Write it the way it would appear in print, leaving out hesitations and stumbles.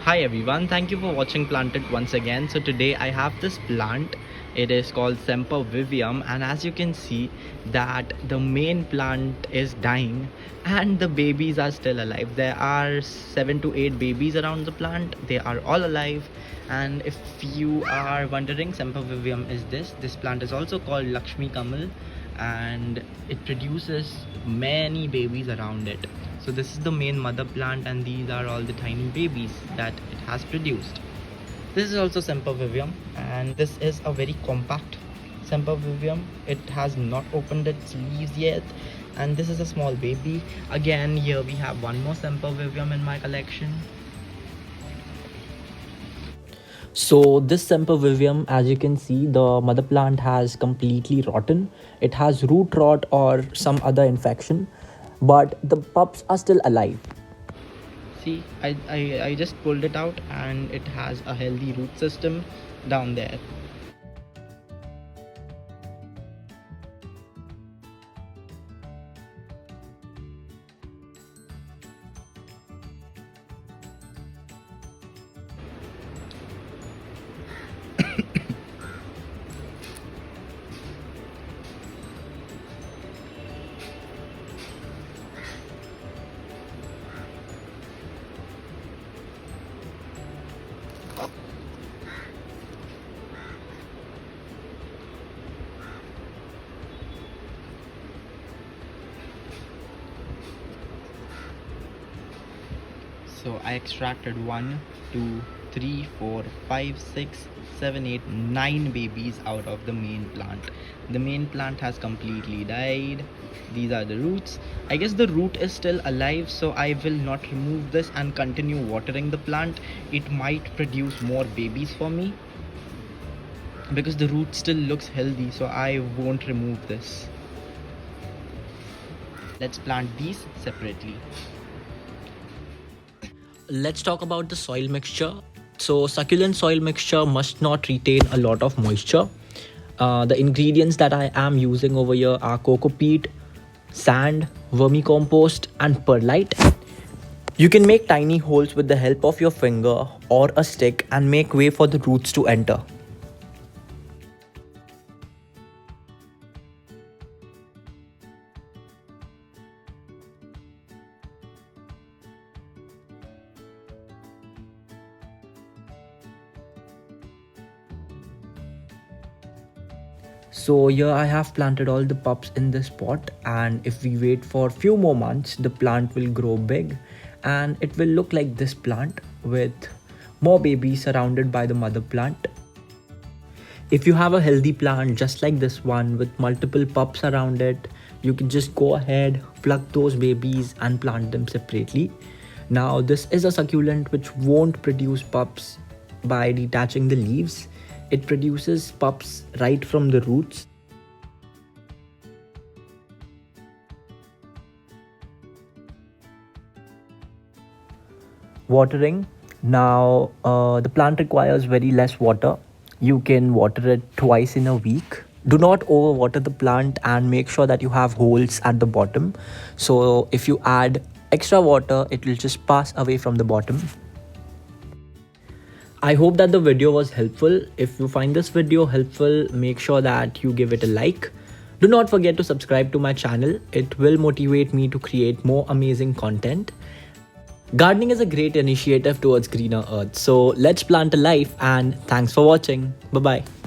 Hi everyone, thank you for watching Planted once again. So today I have this plant. It is called sempervivium, and as you can see that the main plant is dying and the babies are still alive. There are 7 to 8 babies around the plant. They are all alive. And if you are wondering, sempervivium is this plant is also called Lakshmi Kamal, and it produces many babies around it. So this is the main mother plant, and these are all the tiny babies that it has produced. This is also sempervivium, and this is a very compact sempervivium. It has not opened its leaves yet, and this is a small baby. Again, here we have one more sempervivium in my collection. So this sempervivium, as you can see, the mother plant has completely rotten. It has root rot or some other infection, but the pups are still alive. See, I just pulled it out and it has a healthy root system down there. So I extracted 1, 2, 3, 4, 5, 6, 7, 8, 9 babies out of the main plant. The main plant has completely died. These are the roots. I guess the root is still alive, so I will not remove this and continue watering the plant. It might produce more babies for me because the root still looks healthy, so I won't remove this. Let's plant these separately. Let's talk about the soil mixture. So succulent soil mixture must not retain a lot of moisture. The ingredients that I am using over here are coco peat, sand, vermicompost and perlite. You can make tiny holes with the help of your finger or a stick and make way for the roots to enter. So here I have planted all the pups in this pot, and if we wait for few more months, the plant will grow big and it will look like this plant with more babies surrounded by the mother plant. If you have a healthy plant just like this one with multiple pups around it, you can just go ahead, pluck those babies and plant them separately. Now this is a succulent which won't produce pups by detaching the leaves. It produces pups right from the roots. Watering. Now the plant requires very less water. You can water it twice in a week. Do not overwater the plant and make sure that you have holes at the bottom. So if you add extra water, it will just pass away from the bottom. I hope that the video was helpful. If you find this video helpful, make sure that you give it a like. Do not forget to subscribe to my channel. It will motivate me to create more amazing content. Gardening is a great initiative towards greener earth. So let's plant a life, and thanks for watching. Bye-bye.